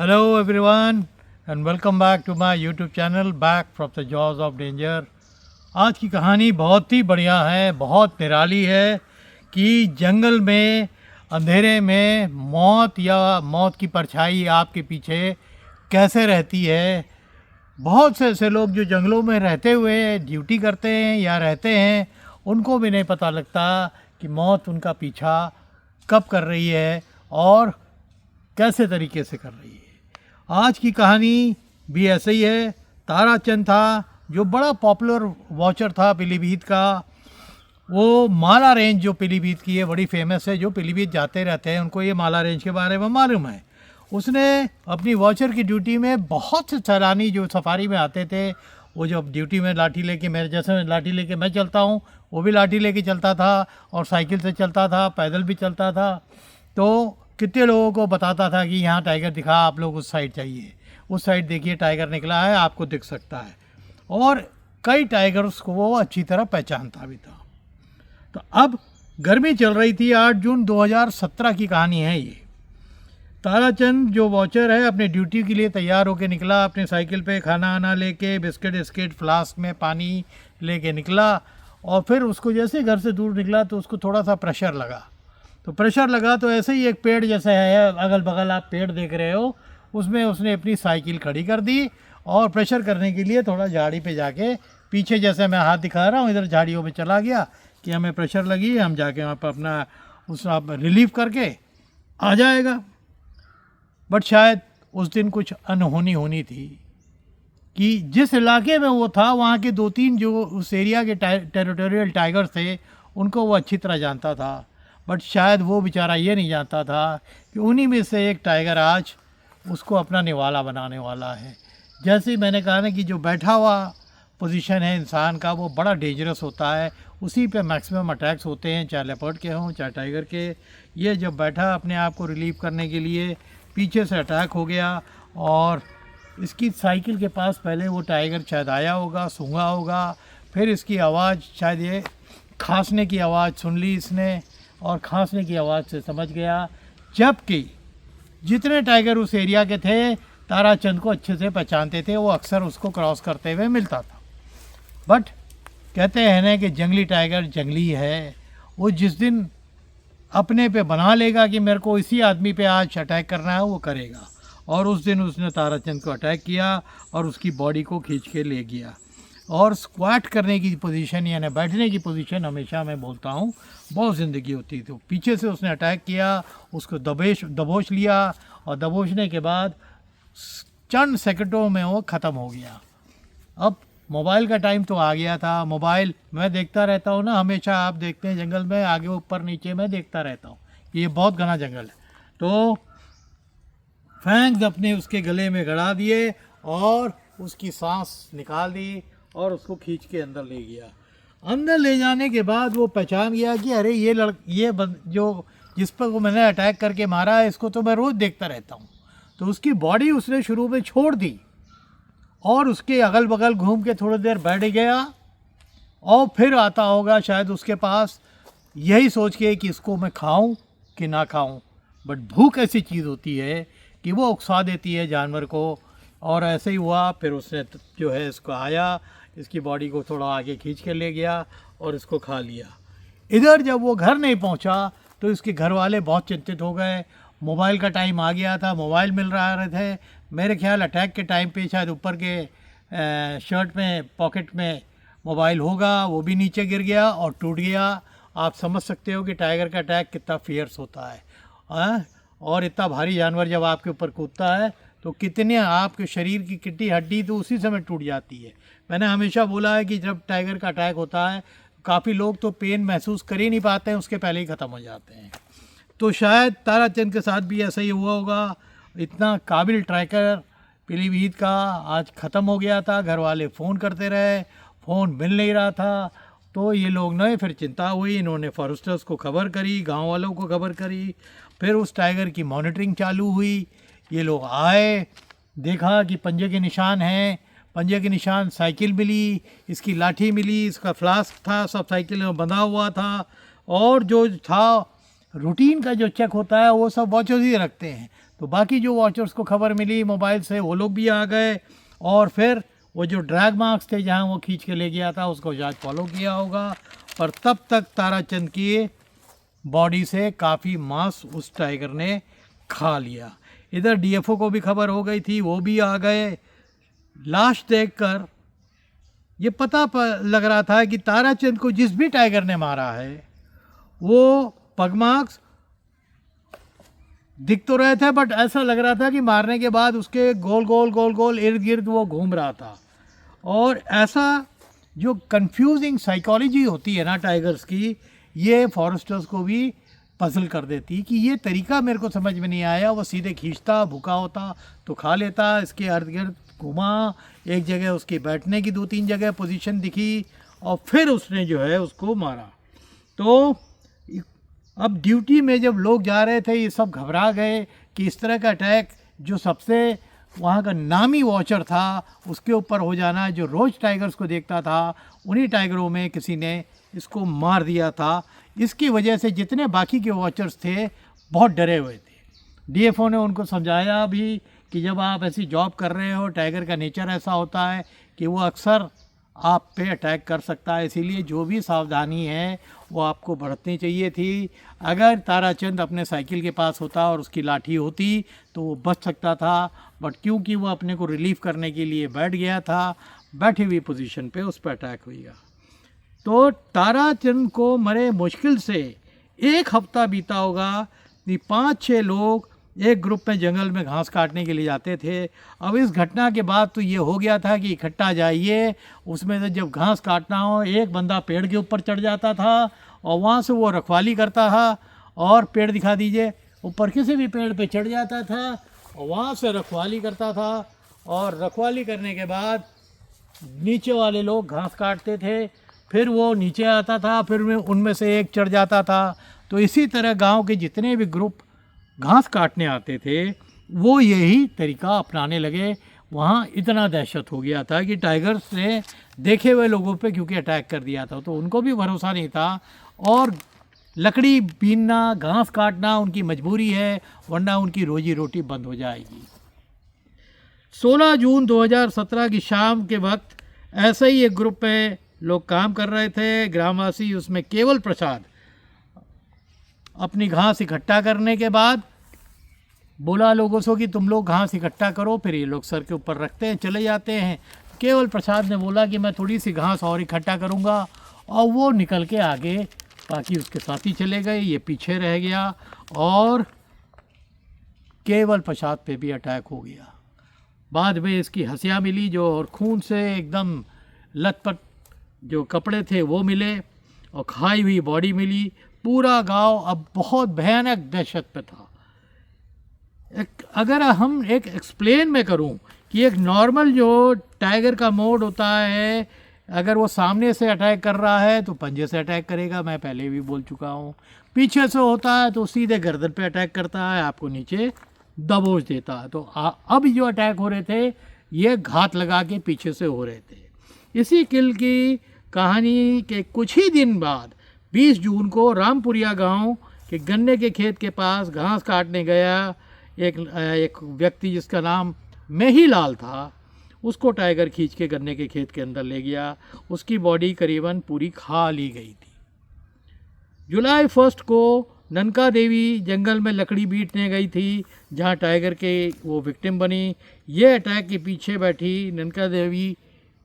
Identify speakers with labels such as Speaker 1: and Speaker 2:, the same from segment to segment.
Speaker 1: Hello everyone and welcome back to my YouTube channel Back from the Jaws of Danger। आज की कहानी बहुत ही बढ़िया है, बहुत निराली है कि जंगल में अंधेरे में मौत या मौत की परछाई आपके पीछे कैसे रहती है। बहुत से ऐसे लोग जो जंगलों में रहते हुए ड्यूटी करते हैं या रहते हैं, उनको भी नहीं पता लगता कि मौत उनका पीछा कब कर रही है और कैसे तरीके से कर रही है। आज की कहानी भी ऐसे ही है। ताराचंद था जो बड़ा पॉपुलर वॉचर था पीलीभीत का। वो माला रेंज जो पीलीभीत की है बड़ी फेमस है, जो पीलीभीत जाते रहते हैं उनको ये माला रेंज के बारे में मालूम है। उसने अपनी वॉचर की ड्यूटी में बहुत से सैलानी जो सफारी में आते थे, वो जब ड्यूटी में लाठी लेके, मेरे जैसे लाठी लेके मैं चलता हूँ, वो भी लाठी लेके चलता था और साइकिल से चलता था, पैदल भी चलता था। तो कितने लोगों को बताता था कि यहाँ टाइगर दिखा, आप लोग उस साइड जाइए, उस साइड देखिए टाइगर निकला है, आपको दिख सकता है। और कई टाइगर्स को वो अच्छी तरह पहचानता भी था। तो अब गर्मी चल रही थी, 8 जून 2017 की कहानी है ये। ताराचंद जो वॉचर है अपने ड्यूटी के लिए तैयार होकर निकला, अपने साइकिल पे खाना आना लेके, बिस्किट स्किट फ्लास्क में पानी लेके निकला। और फिर उसको जैसे घर से दूर निकला तो उसको थोड़ा सा प्रेशर लगा। तो प्रेशर लगा तो ऐसे ही एक पेड़ जैसे है, अगल बगल आप पेड़ देख रहे हो, उसमें उसने अपनी साइकिल खड़ी कर दी और प्रेशर करने के लिए थोड़ा झाड़ी पे जाके पीछे, जैसे मैं हाथ दिखा रहा हूँ, इधर झाड़ियों में चला गया कि हमें प्रेशर लगी, हम जाके वहाँ पर अपना उस रिलीफ करके आ जाएगा। बट शायद उस दिन कुछ अनहोनी होनी थी कि जिस इलाके में वो था वहाँ के 2-3 जो उस एरिया के टेरिटोरियल टाइगर थे, उनको वो अच्छी तरह जानता था। बट शायद वो बेचारा ये नहीं जानता था कि उन्हीं में से एक टाइगर आज उसको अपना निवाला बनाने वाला है। जैसे ही मैंने कहा ना कि जो बैठा हुआ पोजीशन है इंसान का, वो बड़ा डेंजरस होता है, उसी पे मैक्सिमम अटैक्स होते हैं, चाहे लेपर्ड के हों चाहे टाइगर के। ये जब बैठा अपने आप को रिलीव करने के लिए, पीछे से अटैक हो गया और इसकी साइकिल के पास पहले वो टाइगर शायद आया होगा, सूंघा होगा, फिर इसकी आवाज़, शायद ये खांसने की आवाज़ सुन ली इसने और खांसने की आवाज़ से समझ गया। जबकि जितने टाइगर उस एरिया के थे ताराचंद को अच्छे से पहचानते थे, वो अक्सर उसको क्रॉस करते हुए मिलता था। बट कहते हैं ना कि जंगली टाइगर जंगली है, वो जिस दिन अपने पे बना लेगा कि मेरे को इसी आदमी पे आज अटैक करना है, वो करेगा। और उस दिन उसने ताराचंद को अटैक किया और उसकी बॉडी को खींच के ले गया। और स्क्वाट करने की पोजीशन यानी बैठने की पोजीशन हमेशा मैं बोलता हूँ बहुत ज़िंदगी होती है। तो पीछे से उसने अटैक किया, उसको दबोच लिया और दबोचने के बाद चंद सेकंडों में वो ख़त्म हो गया। अब मोबाइल का टाइम तो आ गया था। मोबाइल मैं देखता रहता हूँ ना हमेशा, आप देखते हैं जंगल में आगे ऊपर नीचे, मैं देखता रहता हूँ, ये बहुत घना जंगल है। तो फैंग्स अपने उसके गले में गड़ा दिए और उसकी सांस निकाल दी और उसको खींच के अंदर ले गया। अंदर ले जाने के बाद वो पहचान गया कि अरे जो जिस पर वो मैंने अटैक करके मारा है, इसको तो मैं रोज़ देखता रहता हूँ। तो उसकी बॉडी उसने शुरू में छोड़ दी और उसके अगल बगल घूम के थोड़ी देर बैठ गया और फिर आता होगा शायद उसके पास, यही सोच के कि इसको मैं खाऊं कि ना खाऊं। बट भूख ऐसी चीज़ होती है कि वो उकसा देती है जानवर को, और ऐसे ही हुआ। फिर उसने जो है इसको आया, इसकी बॉडी को थोड़ा आगे खींच के ले गया और इसको खा लिया। इधर जब वो घर नहीं पहुंचा तो इसके घर वाले बहुत चिंतित हो गए। मोबाइल का टाइम आ गया था, मोबाइल मिल रहे थे। मेरे ख्याल अटैक के टाइम पे शायद ऊपर के शर्ट में पॉकेट में मोबाइल होगा, वो भी नीचे गिर गया और टूट गया। आप समझ सकते हो कि टाइगर का अटैक कितना फियर्स होता है। और इतना भारी जानवर जब आपके ऊपर कूदता है तो कितने आपके शरीर की कितनी हड्डी तो उसी समय टूट जाती है। मैंने हमेशा बोला है कि जब टाइगर का अटैक होता है, काफ़ी लोग तो पेन महसूस कर ही नहीं पाते हैं, उसके पहले ही ख़त्म हो जाते हैं। तो शायद ताराचंद के साथ भी ऐसा ही हुआ होगा। इतना काबिल ट्रैकर पीलीभीत का आज ख़त्म हो गया था। घर वाले फ़ोन करते रहे, फ़ोन मिल नहीं रहा था। तो ये लोग न फिर चिंता हुई, इन्होंने फॉरेस्टर्स को खबर करी, गांव वालों को खबर करी। फिर उस टाइगर की मॉनिटरिंग चालू हुई। ये लोग आए, देखा कि पंजे के निशान हैं, पंजे के निशान, साइकिल मिली, इसकी लाठी मिली, इसका फ्लास्क था, सब साइकिल में बंधा हुआ था। और जो था रूटीन का जो चेक होता है वो सब वॉचर्स ही रखते हैं। तो बाकी जो वॉचर्स को खबर मिली मोबाइल से वो लोग भी आ गए और फिर वो जो ड्रैग मार्क्स थे जहाँ वो खींच के ले गया था उसको शायद फॉलो किया होगा। पर तब तक ताराचंद की बॉडी से काफ़ी मांस उस टाइगर ने खा लिया। इधर डीएफओ को भी खबर हो गई थी, वो भी आ गए। लाश देखकर ये पता लग रहा था कि ताराचंद को जिस भी टाइगर ने मारा है वो पग मार्क्स दिख तो रहे थे, बट ऐसा लग रहा था कि मारने के बाद उसके गोल गोल गोल गोल इर्द गिर्द वो घूम रहा था। और ऐसा जो कंफ्यूजिंग साइकोलॉजी होती है ना टाइगर्स की, ये फॉरेस्टर्स को भी पजल कर देती कि ये तरीका मेरे को समझ में नहीं आया। वो सीधे खींचता, भूखा होता तो खा लेता, इसके इर्द गिर्द घुमा, एक जगह उसकी बैठने की 2-3 जगह पोजीशन दिखी और फिर उसने जो है उसको मारा। तो अब ड्यूटी में जब लोग जा रहे थे ये सब घबरा गए कि इस तरह का अटैक जो सबसे वहाँ का नामी वॉचर था उसके ऊपर हो जाना, जो रोज़ टाइगर्स को देखता था, उन्हीं टाइगरों में किसी ने इसको मार दिया था। इसकी वजह से जितने बाकी के वॉचर्स थे बहुत डरे हुए थे। डीएफओ ने उनको समझाया भी कि जब आप ऐसी जॉब कर रहे हो, टाइगर का नेचर ऐसा होता है कि वो अक्सर आप पे अटैक कर सकता है, इसीलिए जो भी सावधानी है वो आपको बरतनी चाहिए थी। अगर ताराचंद अपने साइकिल के पास होता और उसकी लाठी होती तो वो बच सकता था, बट क्योंकि वो अपने को रिलीव करने के लिए बैठ गया था, बैठी हुई पोजीशन पे उस पर अटैक हुआ। तो ताराचंद को मरे मुश्किल से 1 हफ्ता बीता होगा। 5-6 लोग एक ग्रुप में जंगल में घास काटने के लिए जाते थे। अब इस घटना के बाद तो ये हो गया था कि इकट्ठा जाइए, उसमें से जब घास काटना हो एक बंदा पेड़ के ऊपर चढ़ जाता था और वहाँ से वो रखवाली करता था और पेड़ दिखा दीजिए, ऊपर किसी भी पेड़ पे चढ़ जाता था और वहाँ से रखवाली करता था। और रखवाली करने के बाद नीचे वाले लोग घास काटते थे, फिर वो नीचे आता था, फिर उनमें से एक चढ़ जाता था। तो इसी तरह गांव के जितने भी ग्रुप घास काटने आते थे वो यही तरीका अपनाने लगे। वहाँ इतना दहशत हो गया था कि टाइगर्स ने देखे हुए लोगों पे क्योंकि अटैक कर दिया था तो उनको भी भरोसा नहीं था। और लकड़ी बीनना, घास काटना उनकी मजबूरी है, वरना उनकी रोजी रोटी बंद हो जाएगी। 16 जून 2017 की शाम के वक्त ऐसे ही एक ग्रुप में लोग काम कर रहे थे, ग्रामवासी। उसमें केवल प्रसाद अपनी घास इकट्ठा करने के बाद बोला लोगों से कि तुम लोग घास इकट्ठा करो, फिर ये लोग सर के ऊपर रखते हैं, चले जाते हैं। केवल प्रसाद ने बोला कि मैं थोड़ी सी घास और इकट्ठा करूँगा, और वो निकल के आगे, बाकी उसके साथी चले गए, ये पीछे रह गया और केवल प्रसाद पे भी अटैक हो गया। बाद में इसकी हंसियाँ मिली जो, और खून से एकदम लथपथ जो कपड़े थे वो मिले और खाई हुई बॉडी मिली। पूरा गांव अब बहुत भयानक दहशत पे था। अगर हम एक एक्सप्लेन में करूं कि एक नॉर्मल जो टाइगर का मोड होता है, अगर वो सामने से अटैक कर रहा है तो पंजे से अटैक करेगा, मैं पहले भी बोल चुका हूं। पीछे से होता है तो सीधे गर्दन पे अटैक करता है, आपको नीचे दबोच देता है। तो अब जो अटैक हो रहे थे ये घात लगा के पीछे से हो रहे थे। इसी किल की कहानी के कुछ ही दिन बाद 20 जून को रामपुरिया गांव के गन्ने के खेत के पास घास काटने गया एक व्यक्ति जिसका नाम मेहीलाल था, उसको टाइगर खींच के गन्ने के खेत के अंदर ले गया। उसकी बॉडी करीबन पूरी खा ली गई थी। जुलाई 1 को ननका देवी जंगल में लकड़ी बीटने गई थी जहां टाइगर के वो विक्टिम बनी। ये अटैक के पीछे बैठी ननका देवी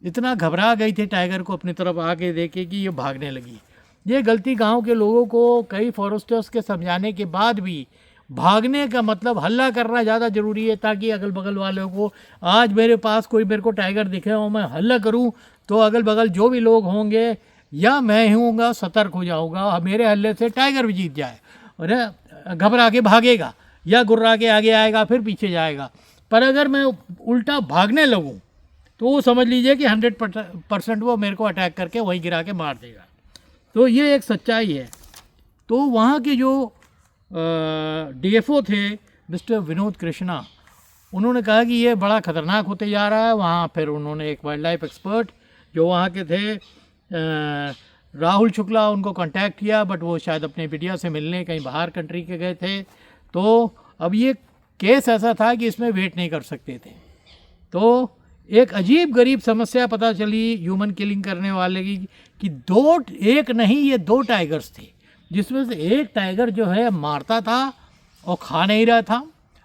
Speaker 1: इतना घबरा गई थी टाइगर को अपनी तरफ आके देखे कि ये भागने लगी। ये गलती गांव के लोगों को कई फॉरेस्टर्स के समझाने के बाद भी, भागने का मतलब हल्ला करना ज़्यादा ज़रूरी है ताकि अगल बगल वालों को, आज मेरे पास कोई मेरे को टाइगर दिखे और मैं हल्ला करूं तो अगल बगल जो भी लोग होंगे या मैं ही हूँगा सतर्क हो जाऊँगा, मेरे हल्ले से टाइगर भी जीत जाए और घबरा के भागेगा या गुर्रा के आगे आएगा फिर पीछे जाएगा। पर अगर मैं उल्टा भागने लगूँ तो वो समझ लीजिए कि 100% वो मेरे को अटैक करके वहीं गिरा के मार देगा। तो ये एक सच्चाई है। तो वहाँ के जो डीएफओ थे मिस्टर विनोद कृष्णा, उन्होंने कहा कि ये बड़ा ख़तरनाक होते जा रहा है। वहाँ फिर उन्होंने एक वाइल्ड लाइफ एक्सपर्ट जो वहाँ के थे राहुल शुक्ला, उनको कांटेक्ट किया, बट वो शायद अपने बिटिया से मिलने कहीं बाहर कंट्री के गए थे। तो अब ये केस ऐसा था कि इसमें वेट नहीं कर सकते थे। तो एक अजीब गरीब समस्या पता चली ह्यूमन किलिंग करने वाले की कि एक नहीं, ये 2 टाइगर्स थे, जिसमें से एक टाइगर जो है मारता था और खा नहीं रहा था,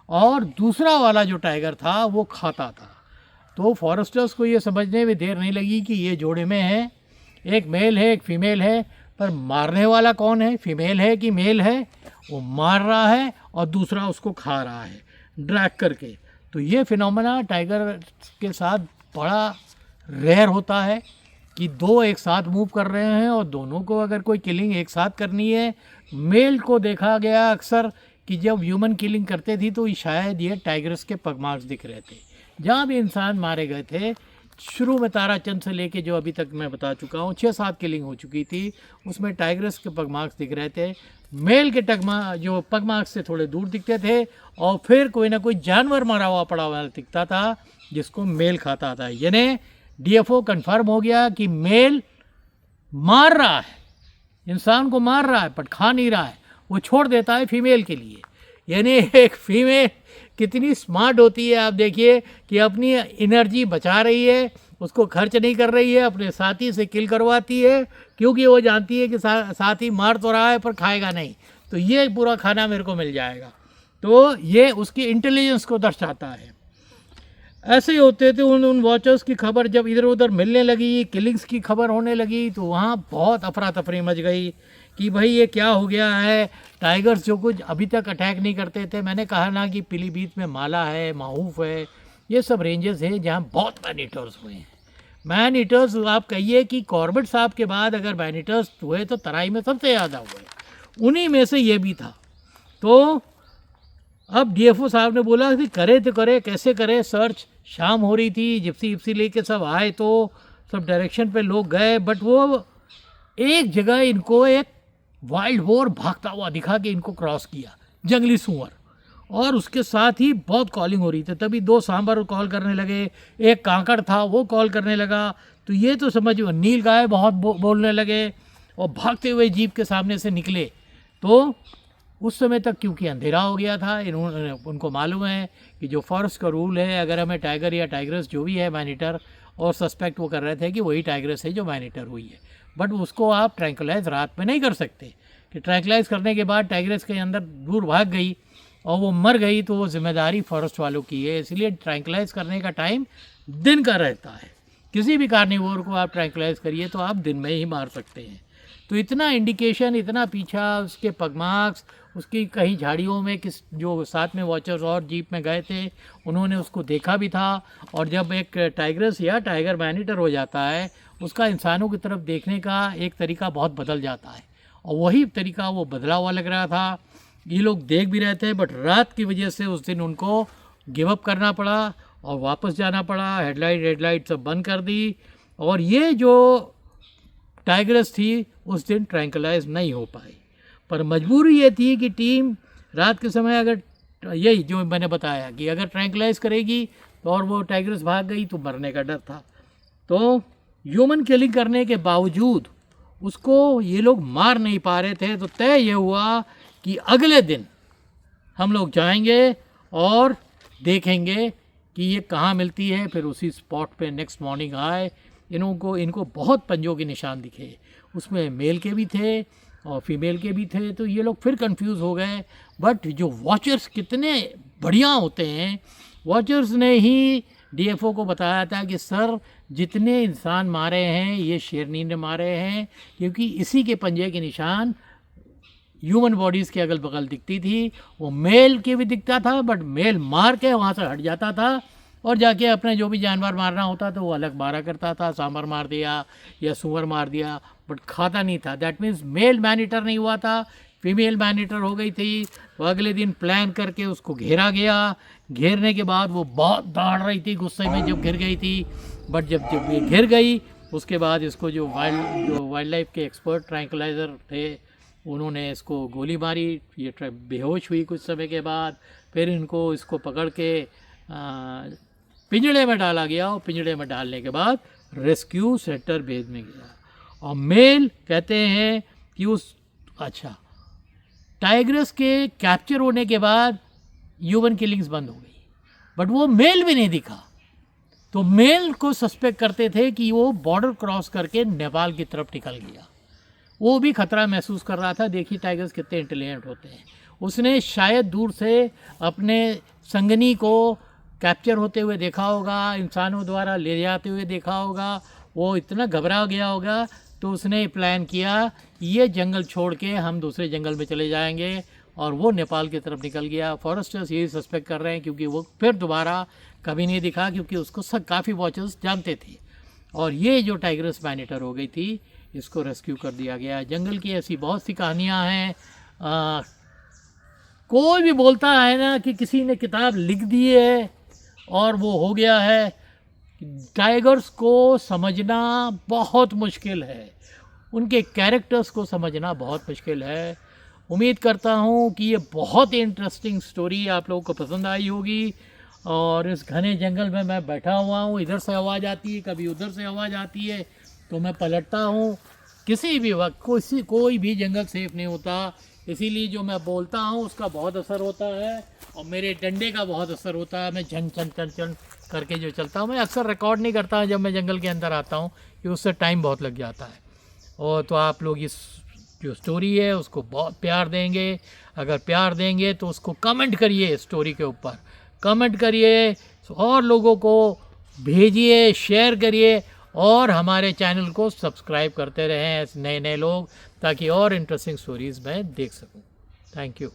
Speaker 1: और दूसरा वाला जो टाइगर था वो खाता था। तो फॉरेस्टर्स को ये समझने में देर नहीं लगी कि ये जोड़े में है, एक मेल है एक फीमेल है, पर मारने वाला कौन है, फीमेल है कि मेल है? वो मार रहा है और दूसरा उसको खा रहा है ड्रैग करके। तो ये फिनोमेना टाइगर के साथ बड़ा रेयर होता है कि 2 एक साथ मूव कर रहे हैं, और दोनों को अगर कोई किलिंग एक साथ करनी है। मेल को देखा गया अक्सर कि जब ह्यूमन किलिंग करते थी तो शायद ये टाइगर्स के पग मार्क्स दिख रहे थे। जहाँ भी इंसान मारे गए थे, शुरू में ताराचंद से लेके जो अभी तक मैं बता चुका हूँ 6-7 किलिंग हो चुकी थी, उसमें टाइगर्स के पग मार्क्स दिख रहे थे। मेल के जो पग मार्क्स से थोड़े दूर दिखते थे, और फिर कोई ना कोई जानवर मारा हुआ पड़ा हुआ दिखता था जिसको मेल खाता था। यानी डीएफओ कंफर्म हो गया कि मेल मार रहा है, इंसान को मार रहा है पर खा नहीं रहा है, वो छोड़ देता है फीमेल के लिए। यानी एक फीमेल कितनी स्मार्ट होती है, आप देखिए कि अपनी एनर्जी बचा रही है, उसको खर्च नहीं कर रही है, अपने साथी से किल करवाती है, क्योंकि वो जानती है कि साथी मार तो रहा है पर खाएगा नहीं, तो ये पूरा खाना मेरे को मिल जाएगा। तो ये उसकी इंटेलिजेंस को दर्शाता है। ऐसे ही होते थे उन वॉचर्स की खबर जब इधर उधर मिलने लगी, किलिंग्स की खबर होने लगी, तो वहाँ बहुत अफरा तफरी मच गई कि भाई ये क्या हो गया है। टाइगर्स जो कुछ अभी तक अटैक नहीं करते थे, मैंने कहा ना कि पीलीभीत में माला है, माहूफ है, ये सब रेंजेस हैं जहाँ बहुत मैन ईटर्स हुए हैं। मैन ईटर्स आप कहिए कि कॉर्बेट साहब के बाद अगर मैन ईटर्स हुए तो तराई में सबसे ज़्यादा हुए, उन्हीं में से ये भी था। तो अब डीएफओ साहब ने बोला कि करे तो करे, कैसे करे सर्च। शाम हो रही थी, जिप्सी लेके सब आए, तो सब डायरेक्शन पे लोग गए, बट वो एक जगह इनको एक वाइल्ड बोर भागता हुआ दिखा के इनको क्रॉस किया, जंगली सूअर, और उसके साथ ही बहुत कॉलिंग हो रही थी। तभी 2 सांबर कॉल करने लगे, एक कांकड़ था वो कॉल करने लगा। तो ये तो समझो नील गाय बहुत बोलने लगे और भागते हुए जीप के सामने से निकले। तो उस समय तक क्योंकि अंधेरा हो गया था, उनको मालूम है कि जो फॉरेस्ट का रूल है, अगर हमें टाइगर या टाइग्रेस जो भी है मैनीटर, और सस्पेक्ट वो कर रहे थे कि वही टाइग्रेस है जो मैनीटर हुई है, बट उसको आप ट्रैंकुलाइज रात में नहीं कर सकते कि ट्रैंकुलाइज करने के बाद टाइग्रेस के अंदर दूर भाग गई और वो मर गई तो वो जिम्मेदारी फॉरेस्ट वालों की है। इसलिए ट्रैंकुलाइज करने का टाइम दिन का रहता है। किसी भी कार्निवोर को आप ट्रैंकुलाइज करिए तो आप दिन में ही मार सकते हैं। तो इतना इंडिकेशन, इतना पीछा, उसके पगमार्क्स, उसकी कहीं झाड़ियों में किस जो साथ में वॉचर्स और जीप में गए थे उन्होंने उसको देखा भी था। और जब एक टाइग्रेस या टाइगर मैनीटर हो जाता है, उसका इंसानों की तरफ देखने का एक तरीका बहुत बदल जाता है, और वही तरीका वो बदला हुआ लग रहा था। ये लोग देख भी रहे थे, बट रात की वजह से उस दिन उनको गिव अप करना पड़ा और वापस जाना पड़ा। हेडलाइट सब बंद कर दी, और ये जो टाइग्रेस थी उस दिन ट्रैंकुलाइज नहीं हो पाई। पर मजबूरी ये थी कि टीम रात के समय अगर यही जो मैंने बताया कि अगर ट्रैंकुलाइज करेगी तो और वो टाइग्रेस भाग गई तो मरने का डर था। तो ह्यूमन किलिंग करने के बावजूद उसको ये लोग मार नहीं पा रहे थे। तो तय ये हुआ कि अगले दिन हम लोग जाएंगे और देखेंगे कि ये कहाँ मिलती है। फिर उसी स्पॉट पे नेक्स्ट मॉर्निंग आए, इनको बहुत पंजों के निशान दिखे, उसमें मेल के भी थे और फीमेल के भी थे। तो ये लोग फिर कंफ्यूज हो गए। बट जो वॉचर्स कितने बढ़िया होते हैं, वॉचर्स ने ही डीएफओ को बताया था कि सर जितने इंसान मारे हैं ये शेरनी ने मारे हैं, क्योंकि इसी के पंजे के निशान ह्यूमन बॉडीज़ के अगल बगल दिखती थी। वो मेल के भी दिखता था, बट मेल मार के वहाँ से हट जाता था और जाके अपने जो भी जानवर मारना होता तो वो अलग मारा करता था। सांबर मार दिया या सुअर मार दिया, बट खाता नहीं था। दैट मीन्स मेल मैनीटर नहीं हुआ था, फीमेल मैनीटर हो गई थी। तो अगले दिन प्लान करके उसको घेरा गया। घेरने के बाद वो बहुत दौड़ रही थी गुस्से में जब घिर गई थी, बट जब ये घिर गई उसके बाद इसको जो वाइल्ड लाइफ के एक्सपर्ट ट्रैंकुलाइजर थे उन्होंने इसको गोली मारी। ये बेहोश हुई कुछ समय के बाद। फिर इसको पकड़ के पिंजड़े में डाला गया, और पिंजड़े में डालने के बाद रेस्क्यू सेंटर भेजने गया। और मेल कहते हैं कि टाइग्रेस के कैप्चर होने के बाद ह्यूमन किलिंग्स बंद हो गई, बट वो मेल भी नहीं दिखा। तो मेल को सस्पेक्ट करते थे कि वो बॉर्डर क्रॉस करके नेपाल की तरफ निकल गया। वो भी खतरा महसूस कर रहा था। देखिए टाइगर्स कितने इंटेलिजेंट होते हैं। उसने शायद दूर से अपने संगनी को कैप्चर होते हुए देखा होगा, इंसानों द्वारा ले जाते हुए देखा होगा। वो इतना घबरा गया होगा तो उसने प्लान किया ये जंगल छोड़ के हम दूसरे जंगल में चले जाएंगे, और वो नेपाल की तरफ निकल गया। फॉरेस्टर्स यही सस्पेक्ट कर रहे हैं क्योंकि वो फिर दोबारा कभी नहीं दिखा, क्योंकि उसको सब काफ़ी वॉचर्स जानते थे। और ये जो टाइग्रस मैनिटर हो गई थी, इसको रेस्क्यू कर दिया गया। जंगल की ऐसी बहुत सी कहानियाँ हैं। कोई भी बोलता है ना कि किसी ने किताब लिख दी है और वो हो गया है। टाइगर्स को समझना बहुत मुश्किल है, उनके कैरेक्टर्स को समझना बहुत मुश्किल है। उम्मीद करता हूँ कि ये बहुत ही इंटरेस्टिंग स्टोरी आप लोगों को पसंद आई होगी। और इस घने जंगल में मैं बैठा हुआ हूँ, इधर से आवाज़ आती है, कभी उधर से आवाज़ आती है, तो मैं पलटता हूँ। किसी भी वक्त कोई भी जंगल सेफ नहीं होता, इसीलिए जो मैं बोलता हूँ उसका बहुत असर होता है, और मेरे डंडे का बहुत असर होता है। मैं झन झन झन झन करके जो चलता हूँ, मैं अक्सर रिकॉर्ड नहीं करता जब मैं जंगल के अंदर आता हूँ, कि उससे टाइम बहुत लग जाता है। और तो आप लोग इस जो स्टोरी है उसको बहुत प्यार देंगे। अगर प्यार देंगे तो उसको कमेंट करिए, स्टोरी के ऊपर कमेंट करिए, और लोगों को भेजिए, शेयर करिए, और हमारे चैनल को सब्सक्राइब करते रहें नए नए लोग, ताकि और इंटरेस्टिंग स्टोरीज़ मैं देख सकूं। Thank you.